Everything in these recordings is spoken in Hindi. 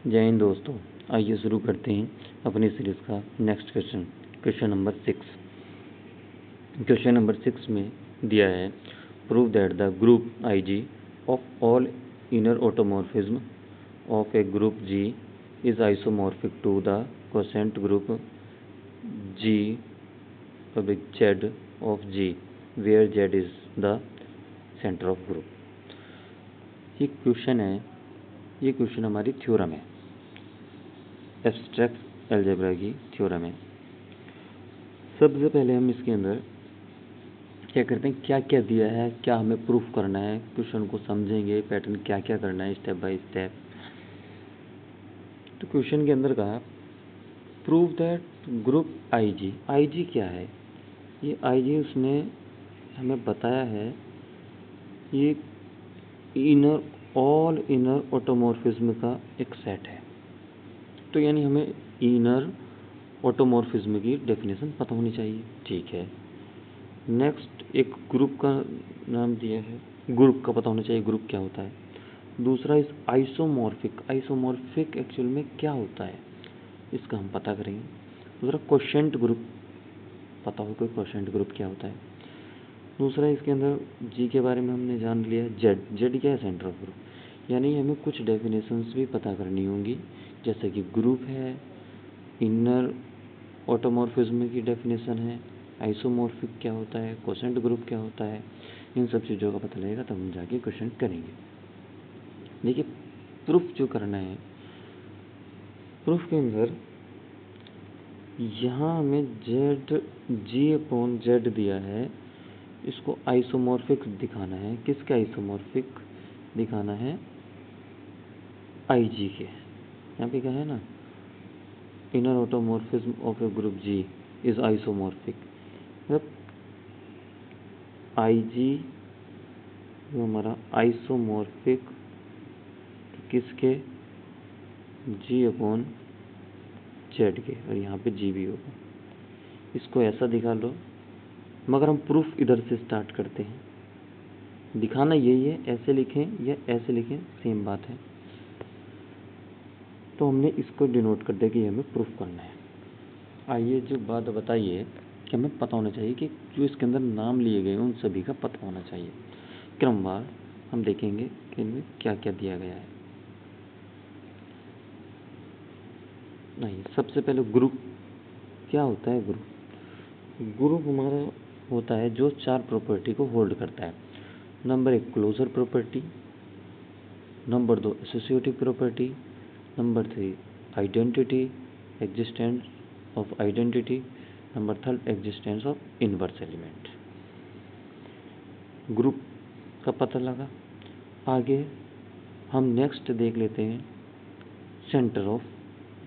जय हिंद दोस्तों, आइए शुरू करते हैं अपनी सीरीज का next question number 6। Question number 6 में दिया है, prove that the group IG of all inner automorphism of a group G is isomorphic to the quotient group G Z of G where Z is the centre of group. ये क्वेश्चन है, ये क्वेश्चन हमारी थ्योरम है, एब्स्ट्रैक्ट अलजेब्रा की थ्योरम है। सबसे पहले हम इसके अंदर क्या करते हैं, क्या क्या दिया है, क्या हमें प्रूफ करना है, क्वेश्चन को समझेंगे, पैटर्न क्या क्या करना है स्टेप बाय स्टेप। तो क्वेश्चन के अंदर कहा, प्रूव दैट ग्रुप IG क्या है। ये IG उसने हमें बताया है, ये ऑल इनर ऑटोमॉर्फिज्म का एक सेट है। तो यानी हमें इनर ऑटोमॉर्फिज्म की डेफिनेशन पता होनी चाहिए, ठीक है। नेक्स्ट एक ग्रुप का नाम दिया है, ग्रुप का पता होना चाहिए, ग्रुप क्या होता है। दूसरा इस आइसोमॉर्फिक एक्चुअल में क्या होता है, इसका हम पता करेंगे। दूसरा क्वोशेंट ग्रुप पता हो, कोई क्वोशेंट ग्रुप क्या होता है। दूसरा इसके अंदर जी के बारे में हमने जान लिया, जेड क्या है, सेंटर ऑफ ग्रुप। यानी हमें कुछ डेफिनेशंस भी पता करनी होंगी, जैसे कि ग्रुप है, इनर ऑटोमॉर्फिज्म की डेफिनेशन है, आइसोमॉर्फिक क्या होता है, क्वोशेंट ग्रुप क्या होता है। इन सब चीज़ों का पता लगेगा तब हम जाके क्वेश्चन करेंगे। देखिए, प्रूफ जो करना है, प्रूफ के अंदर यहाँ हमें G/Z दिया है, इसको आइसोमॉर्फिक दिखाना है। किसके आइसोमॉर्फिक दिखाना है, IG के। यहाँ पे क्या है ना, inner automorphism of a group G is isomorphic. मतलब IG जो हमारा आइसोमॉर्फिक किसके, G/Z के, और यहाँ पे G भी होगा। इसको ऐसा दिखा लो, मगर हम प्रूफ इधर से स्टार्ट करते हैं। दिखाना यही है, ऐसे लिखें या ऐसे लिखें, सेम बात है। तो हमने इसको डिनोट कर दिया कि हमें प्रूफ करना है। आइए जो बात बताइए कि हमें पता होना चाहिए कि जो इसके अंदर नाम लिए गए उन सभी का पता होना चाहिए। क्रमवार हम देखेंगे कि इनमें क्या क्या दिया गया है। नहीं, सबसे पहले ग्रुप क्या होता है। ग्रुप हमारा होता है जो 4 प्रॉपर्टी को होल्ड करता है। Number 1 closure property, number 2 associative property, number 3 identity, existence of identity, number 3 existence of inverse element. Group का पता लगा। आगे हम नेक्स्ट देख लेते हैं centre of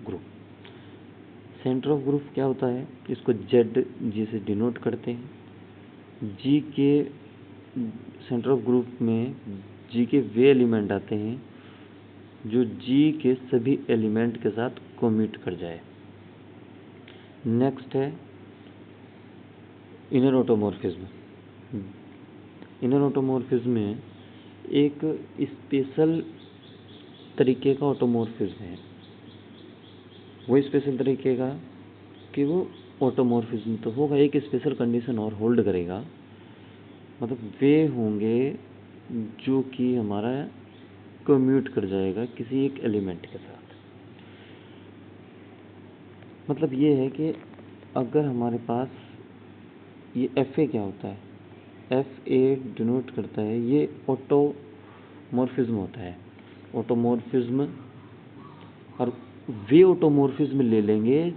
group. Centre of group क्या होता है, इसको जी से डिनोट करते हैं। जी के सेंटर ऑफ ग्रुप में जी के वे एलिमेंट आते हैं जो जी के सभी एलिमेंट के साथ कोम्यूट कर जाए। नेक्स्ट है इनर ऑटोमॉर्फिज्म। इनर ऑटोमॉर्फिज्म में एक स्पेशल तरीके का ऑटोमॉर्फिज्म है। वो स्पेशल तरीके का कि वो ऑटोमॉर्फिज्म तो होगा, एक स्पेशल कंडीशन और होल्ड करेगा। मतलब वे होंगे जो कि हमारा कम्यूट कर जाएगा किसी एक एलिमेंट के साथ। मतलब ये है कि अगर हमारे पास ये FA क्या होता है, FA डिनोट करता है, ये ऑटोमॉर्फिज्म होता है। ऑटोमॉर्फिज्म, और वे ऑटोमॉर्फिज्म ले लेंगे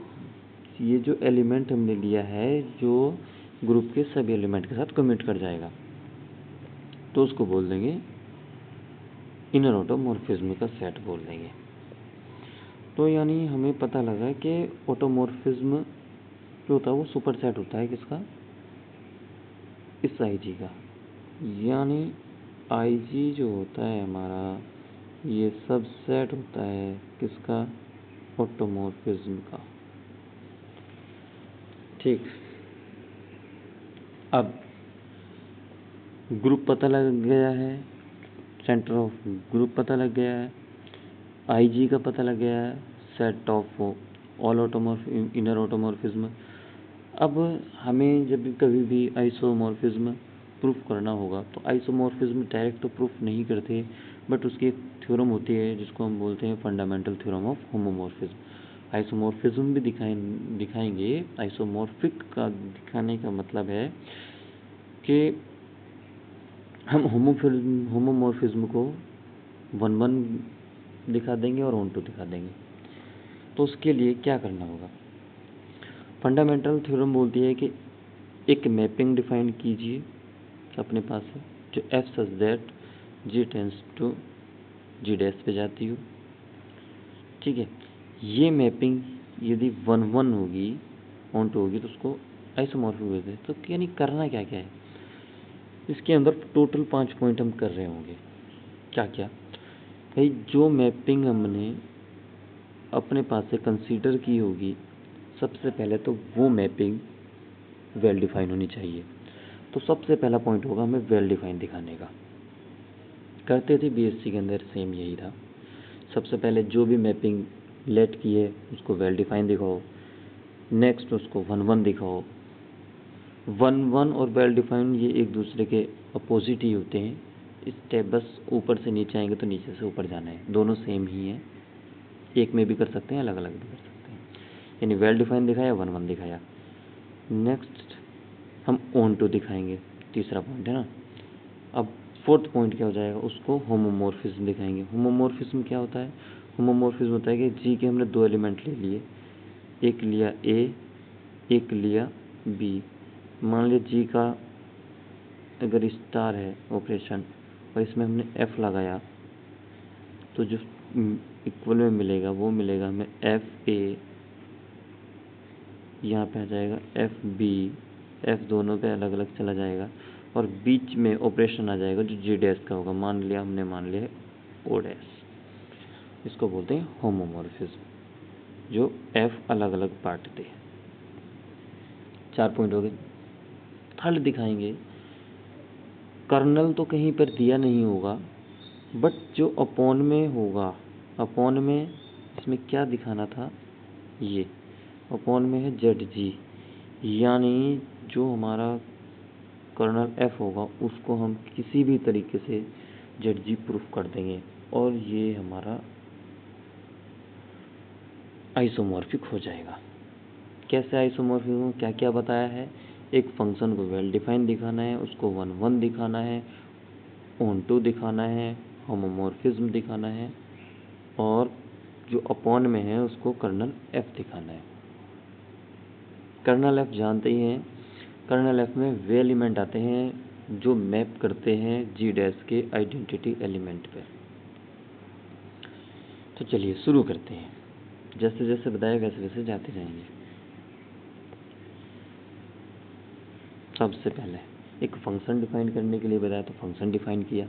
ये जो एलिमेंट हमने लिया है जो ग्रुप के सभी एलिमेंट के साथ कम्यूट कर जाएगा, तो उसको बोल देंगे इनर ऑटोमॉर्फिज्म का सेट बोल देंगे। तो यानी हमें पता लगा कि ऑटोमॉर्फिज्म जो होता है वो सुपर सेट होता है किसका, इस IG का। यानी IG जो होता है हमारा, ये सब सेट होता है किसका, ऑटोमॉर्फिज्म का। ठीक, अब ग्रुप पता लग गया है, सेंटर ऑफ ग्रुप पता लग गया है। आई जी का पता लग गया है, set of all automorph inner automorphism. अब हमें जब कभी भी आइसोमॉर्फिज्म प्रूफ करना होगा तो आइसोमॉर्फिज्म डायरेक्ट तो प्रूफ नहीं करते, बट उसकी एक थ्योरम होती है जिसको हम बोलते हैं fundamental theorem of homomorphism. Isomorphism भी दिखाएंगे। आइसोमॉर्फिक का दिखाने का मतलब है कि हम होमोमॉर्फिज्म को 1-1 दिखा देंगे और 1-2 दिखा देंगे। तो उसके लिए क्या करना होगा? फंडामेंटल थ्योरम बोलती है कि एक मैपिंग डिफाइन कीजिए अपने पास है जो F such that G tends to G dash पे जाती हो। ठीक है, ये मैपिंग यदि 1-1 होगी, 1-2 होगी तो उसको आइसोमॉर्फिक बोलते हैं। तो यानी करना क्या क्या है इसके अंदर? टोटल 5 पॉइंट हम कर रहे होंगे। क्या क्या भाई? जो मैपिंग हमने अपने पास से कंसीडर की होगी, सबसे पहले तो वो मैपिंग वेल डिफाइन होनी चाहिए। तो सबसे पहला पॉइंट होगा हमें वेल डिफाइन दिखाने का। करते थे बीएससी के अंदर, सेम यही था। सबसे पहले जो भी मैपिंग लेट की है उसको वेल डिफाइन दिखाओ, नेक्स्ट उसको 1-1 दिखाओ। 1-1 और वेल डिफाइन ये एक दूसरे के अपोजिट ही होते हैं। स्टेप बस ऊपर से नीचे आएंगे तो नीचे से ऊपर जाना है, दोनों सेम ही हैं। एक में भी कर सकते हैं, अलग अलग भी कर सकते हैं। यानी वेल डिफाइन दिखाया, 1-1 दिखाया। नेक्स्ट हम ऑन टू दिखाएंगे, तीसरा पॉइंट है ना। अब फोर्थ पॉइंट क्या हो जाएगा? उसको होमोमॉर्फिज्म दिखाएंगे। होमोमॉर्फिज्म क्या होता है? होमोमॉर्फिज्म होता है कि जी के हमने 2 एलिमेंट ले लिए, एक लिया ए, एक लिया बी। मान लिया जी का अगर स्टार है ऑपरेशन और इसमें हमने एफ लगाया, तो जो इक्वल में मिलेगा वो मिलेगा हमें एफ ए, यहाँ पे आ जाएगा एफ बी। एफ दोनों पे अलग अलग चला जाएगा और बीच में ऑपरेशन आ जाएगा जो जी डैश का होगा। मान लिया ओ डैश। इसको बोलते हैं होमोमॉर्फिज्म, जो एफ अलग अलग पार्ट थे। 4 पॉइंट हो गए। थर्ड दिखाएंगे, कर्नल तो कहीं पर दिया नहीं होगा, बट जो अपॉन में होगा, अपॉन में इसमें क्या दिखाना था? ये अपॉन में है जेड जी, यानी जो हमारा कर्नल एफ होगा उसको हम किसी भी तरीके से जेड जी प्रूफ कर देंगे और ये हमारा आइसोमॉर्फिक हो जाएगा। कैसे आइसोमॉर्फिक हो? क्या क्या बताया है? एक फंक्शन को वेल डिफाइन दिखाना है, उसको 1-1 दिखाना है, ऑन टू दिखाना है, होमोमॉर्फिज्म दिखाना है, और जो अपॉन में है उसको कर्नल एफ दिखाना है। कर्नल एफ जानते ही हैं, कर्नल एफ में वे एलिमेंट आते हैं जो मैप करते हैं जी डैश के आइडेंटिटी एलिमेंट पे। तो चलिए शुरू करते हैं, जैसे जैसे बताया वैसे वैसे जाते जाएंगे। सबसे पहले एक फंक्शन डिफाइन करने के लिए बताया, तो फंक्शन डिफाइन किया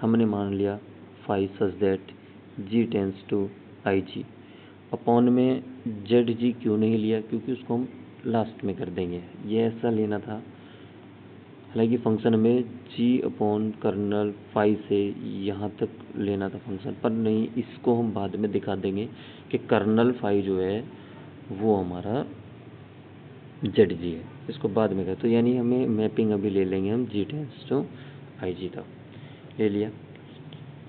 हमने। मान लिया five such that G tends to I G. Upon में जेड जी क्यों नहीं लिया? क्योंकि उसको हम लास्ट में कर देंगे, ये ऐसा लेना था। हालांकि फंक्शन में जी अपॉन कर्नल फाइव से यहाँ तक लेना था फंक्शन, पर नहीं, इसको हम बाद में दिखा देंगे कि कर्नल फाइव जो है वो हमारा जेड जी है, इसको बाद में कर। तो यानी हमें मैपिंग अभी ले लेंगे हम जी टेंस टू आई जी तक ले लिया।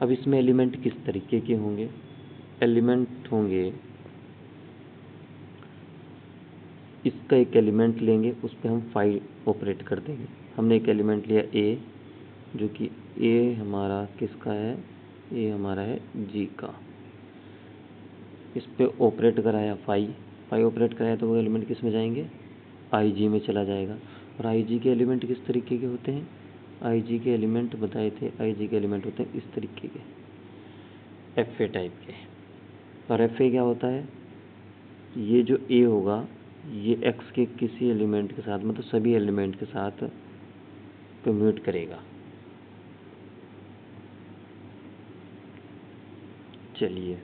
अब इसमें एलिमेंट किस तरीके के होंगे? एलिमेंट होंगे, इसका एक एलिमेंट लेंगे, उस पर हम फाइव ऑपरेट कर देंगे। हमने एक एलिमेंट लिया ए, जो कि ए हमारा किसका है? ए हमारा है जी का। इस पे ऑपरेट कराया फाइव ऑपरेट कराया, तो वो एलिमेंट किस में जाएंगे? आई जी में चला जाएगा। और आई जी के एलिमेंट किस तरीके के होते हैं? आई जी के एलिमेंट बताए थे, आई जी के एलिमेंट होते हैं इस तरीके के, एफ ए टाइप के। और एफ ए क्या होता है? ये जो ए होगा ये एक्स के किसी एलिमेंट के साथ, मतलब सभी एलिमेंट के साथ कम्यूट करेगा। चलिए,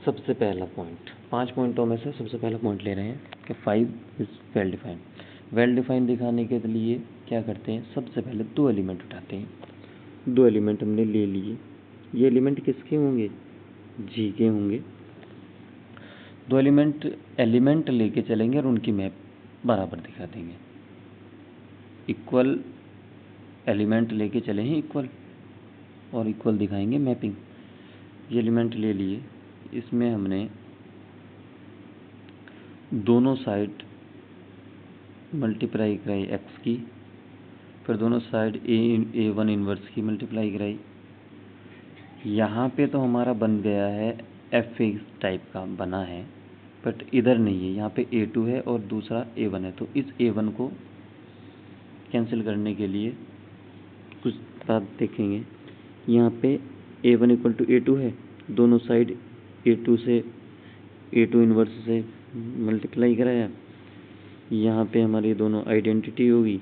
सबसे पहला पॉइंट, 5 पॉइंटों में से सबसे पहला पॉइंट ले रहे हैं कि five is well define. Well define दिखाने के लिए क्या करते हैं? सबसे पहले 2 एलिमेंट उठाते हैं। 2 एलिमेंट हमने ले लिए, ये एलिमेंट किसके होंगे, जी के होंगे। दो एलिमेंट लेके चलेंगे और उनकी मैप बराबर दिखा देंगे। इक्वल एलिमेंट लेके चले हैं इक्वल, और इक्वल दिखाएंगे मैपिंग। ये एलिमेंट ले लिए, इसमें हमने दोनों साइड मल्टीप्लाई कराई एक्स की, फिर दोनों साइड A1 इन्वर्स की मल्टीप्लाई कराई। यहाँ पे तो हमारा बन गया है एफ टाइप का बना है, बट इधर नहीं है, यहाँ पे A2 है और दूसरा A1 है। तो इस A1 को कैंसिल करने के लिए कुछ बात देखेंगे। यहाँ पे A1 इक्वल टू A2 है, दोनों साइड A2 इन्वर्स से मल्टीप्लाई कराया। यहाँ पे हमारी दोनों आइडेंटिटी होगी,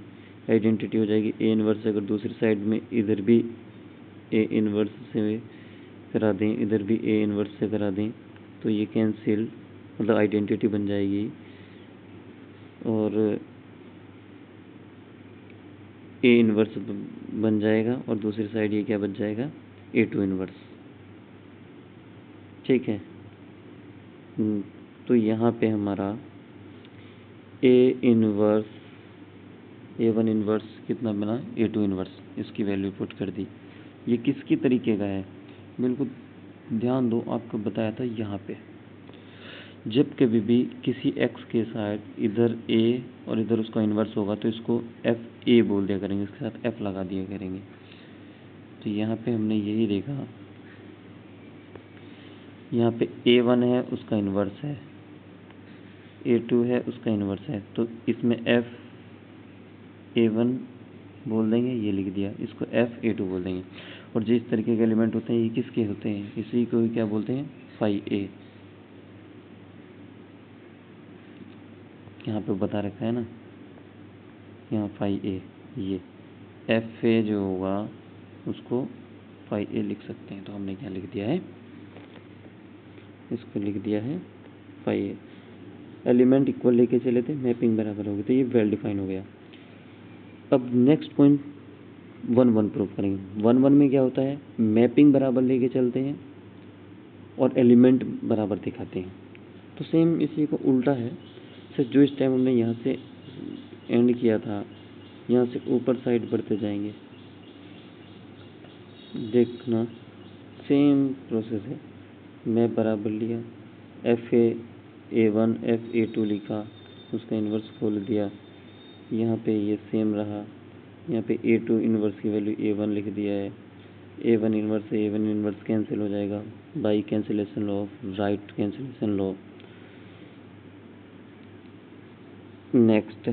आइडेंटिटी हो जाएगी A इन्वर्स। अगर दूसरी साइड में इधर भी A इन्वर्स से करा दें, इधर भी A इन्वर्स से करा दें, तो ये कैंसिल, मतलब आइडेंटिटी बन जाएगी। और A इन्वर्स बन जाएगा और दूसरी साइड ये क्या बन जाएगा, A2 इन्वर्स। ठीक है, तो यहाँ पे हमारा A1 इन्वर्स कितना बना, A2 इन्वर्स, इसकी वैल्यू पुट कर दी। ये किसकी तरीके का है, बिल्कुल ध्यान दो, आपको बताया था यहाँ पे, जब कभी भी किसी x के साथ इधर A और इधर उसका इन्वर्स होगा तो इसको FA बोल दिया करेंगे, इसके साथ F लगा दिया करेंगे। तो यहाँ पे हमने यही देखा, यहाँ पे A1 है उसका इन्वर्स है, A2 है उसका इन्वर्स है, तो इसमें FA1 बोल देंगे, ये लिख दिया, इसको FA2 बोल देंगे। और जिस तरीके के एलिमेंट होते हैं ये किसके होते हैं, इसी को क्या बोलते हैं, फाई A। यहाँ पे बता रखा है ना, यहाँ फाई A, ये FA जो होगा उसको फाई A लिख सकते हैं। तो हमने क्या लिख दिया है, इसको लिख दिया है फाई A। एलिमेंट इक्वल लेके चले थे, मैपिंग बराबर होगी, तो ये वेल डिफाइन हो गया। अब नेक्स्ट पॉइंट 1-1 प्रूव करेंगे। 1-1 में क्या होता है, मैपिंग बराबर लेके चलते हैं और एलिमेंट बराबर दिखाते हैं। तो सेम इसी को उल्टा है, सिर्फ जो इस टाइम हमने यहाँ से एंड किया था, यहाँ से ऊपर साइड बढ़ते जाएंगे। देखना सेम प्रोसेस है, मैप बराबर लिया, FA1 FA2 लिखा, उसका इन्वर्स खोल दिया, यहाँ पे ये सेम रहा, यहाँ पे A2 इन्वर्स की वैल्यू A1 लिख दिया है, A1 इन्वर्स से A1 इन्वर्स कैंसिल हो जाएगा by cancellation law of right cancellation law. Next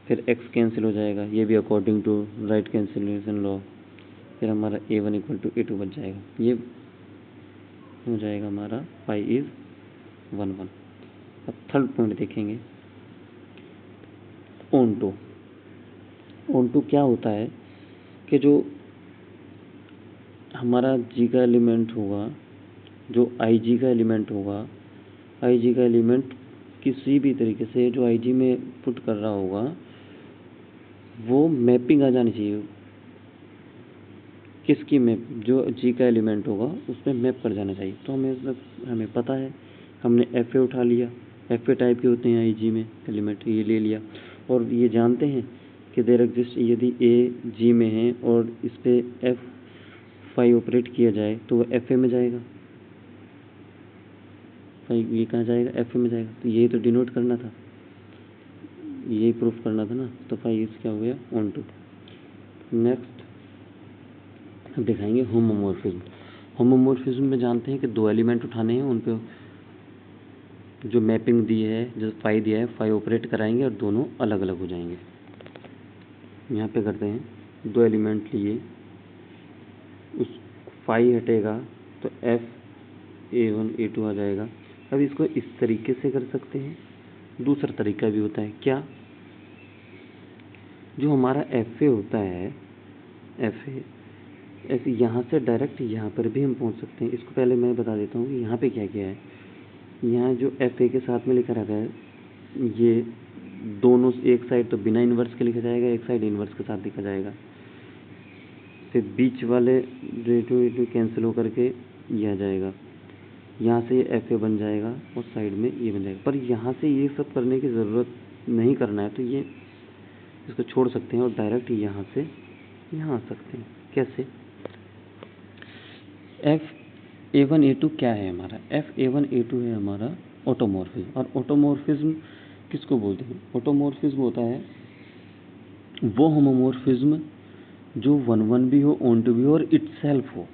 फिर x कैंसिल हो जाएगा, ये भी according to right cancellation law. फिर हमारा A1 इक्वल टू A2 बच जाएगा, ये हो जाएगा हमारा फाई इज 1-1। अब थर्ड पॉइंट देखेंगे, ऑन टू क्या होता है कि जो हमारा जी का एलिमेंट होगा, जो IG का एलिमेंट होगा, IG का एलिमेंट किसी भी तरीके से जो IG में पुट कर रहा होगा वो मैपिंग आ जानी चाहिए। किसकी मैप, जो G का एलिमेंट होगा उसमें मैप कर जाना चाहिए। तो हमें पता है, हमने FA उठा लिया, FA टाइप के होते हैं IG में एलिमेंट, ये ले लिया। और ये जानते हैं कि देयर एग्जिस्ट, यदि A G में है और इस पर F5 ऑपरेट किया जाए तो वह FA में जाएगा, ये कहाँ जाएगा, FA में जाएगा। तो यही तो डिनोट करना था, यही प्रूफ करना था ना। तो फाई इज क्या हो गया, ऑन टू। नेक्स्ट अब दिखाएंगे होमोमॉर्फिज्म। होमोमॉर्फिज्म में जानते हैं कि दो एलिमेंट उठाने हैं, उन पे जो मैपिंग दी है, जो फाई दिया है, फाई ऑपरेट कराएंगे और दोनों अलग अलग हो जाएंगे। यहाँ पे करते हैं, दो एलिमेंट लिए, उस फाई हटेगा तो FA1 A2 आ जाएगा। अब इसको इस तरीके से कर सकते हैं, दूसरा तरीका भी होता है, क्या, जो हमारा FA होता है, FA ऐसे यहाँ से डायरेक्ट यहाँ पर भी हम पहुँच सकते हैं। इसको पहले मैं बता देता हूँ कि यहाँ पे क्या क्या है। यहाँ जो FA के साथ में लिखा रहता है, ये दोनों एक साइड तो बिना इन्वर्स के लिखा जाएगा, एक साइड इन्वर्स के साथ लिखा जाएगा। फिर बीच वाले जो कैंसिल होकर के ये आ जाएगा, यहाँ से ये एफ ए बन जाएगा और साइड में ये बन जाएगा। पर यहाँ से ये सब करने की ज़रूरत नहीं करना है, तो ये इसको छोड़ सकते हैं और डायरेक्ट यहाँ से यहाँ आ सकते हैं। कैसे? F(A1 A2) क्या है हमारा? F(A1 A2) है हमारा ऑटोमॉर्फिज्म। और ऑटोमॉर्फिज्म किसको बोलते हैं? ऑटोमॉर्फिज्म होता है वो होमोमॉर्फिज्म जो 1-1 भी हो, ऑन टू भी हो और इटसेल्फ हो।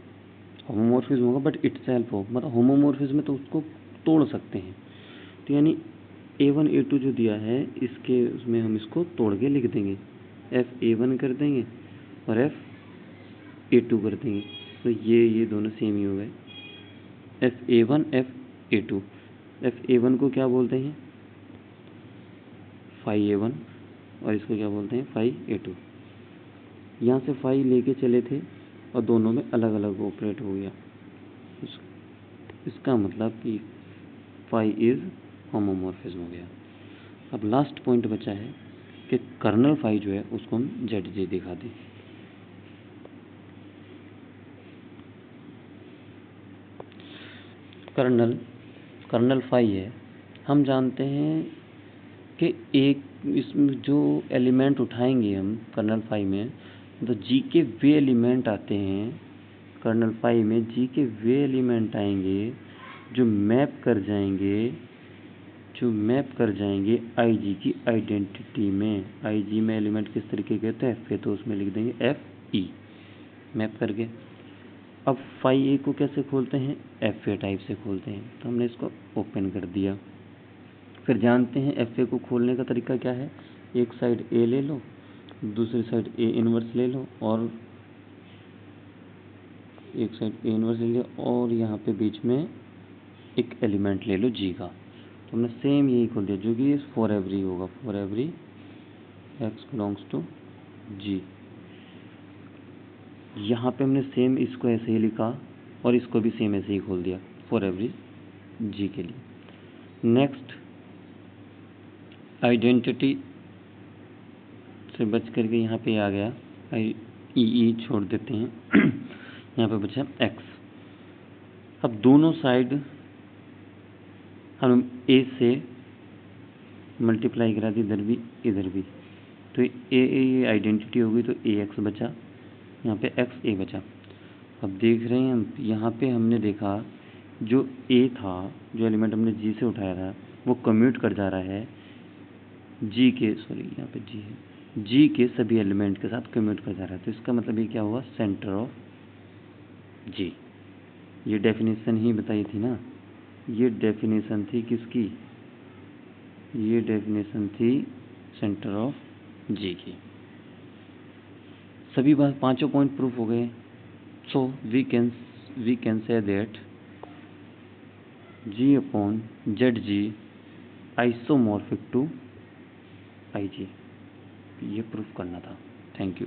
होमोमॉर्फिज्म होगा बट इटसेल्फ हो, मतलब होमोमॉर्फिज्म में तो उसको तोड़ सकते हैं। तो यानी A1 A2 जो दिया है इसके उसमें हम इसको तोड़ के लिख देंगे, F(A1) कर देंगे और F(A2) कर देंगे। तो ये दोनों सेम ही हो गए, F(A1) F(A2). F(A1) को क्या बोलते हैं? फाई A1 और इसको क्या बोलते हैं? Phi A2। यहाँ से फाई लेके चले थे और दोनों में अलग अलग ऑपरेट हो गया। इसका मतलब कि फाई इज होमोमॉर्फिज्म हो गया। अब लास्ट पॉइंट बचा है कि कर्नल फाई जो है उसको हम ZJ दिखा दें। कर्नल फाई है, हम जानते हैं कि एक इसमें जो एलिमेंट उठाएंगे हम कर्नल फाई में, तो जी के वे एलिमेंट आते हैं कर्नल फाई में, जी के वे एलिमेंट आएंगे जो मैप कर जाएंगे आई जी की आइडेंटिटी में। आई जी में एलिमेंट किस तरीके के होते हैं? F है, तो उसमें लिख देंगे FE मैप करके। अब फाई ए को कैसे खोलते हैं? FA टाइप से खोलते हैं, तो हमने इसको ओपन कर दिया। फिर जानते हैं FA को खोलने का तरीका क्या है? एक साइड A ले लो, दूसरी साइड A इनवर्स ले लो और एक साइड A इनवर्स ले लो और यहाँ पे बीच में एक एलिमेंट ले लो G का। तो हमने सेम यही खोल दिया जो कि फॉर एवरी होगा, for every x belongs to G। यहाँ पे हमने सेम इसको ऐसे ही लिखा और इसको भी सेम ऐसे ही खोल दिया फॉर एवरी G के लिए। नेक्स्ट आइडेंटिटी से बच करके यहाँ पे आ गया, ई छोड़ देते हैं यहाँ पे बचा x। अब दोनों साइड हम a से मल्टीप्लाई करा दी, इधर भी, तो ये आइडेंटिटी हो गई, तो ax बचा, यहाँ पे xa बचा। अब देख रहे हैं हम यहाँ पे हमने देखा जो a था, जो एलिमेंट हमने g से उठाया था, वो कम्यूट कर जा रहा है g के, यहाँ पे g है, g के सभी एलिमेंट के साथ कम्यूट कर जा रहा है। तो इसका मतलब ये क्या हुआ? Centre of g। ये डेफिनेशन ही बताई थी ना, ये डेफिनेशन थी किसकी? ये डेफिनेशन थी सेंटर ऑफ जी की। सभी बात पांचों पॉइंट प्रूफ हो गए। So we can say that G upon ZG isomorphic to IG। ये प्रूफ करना था। Thank you.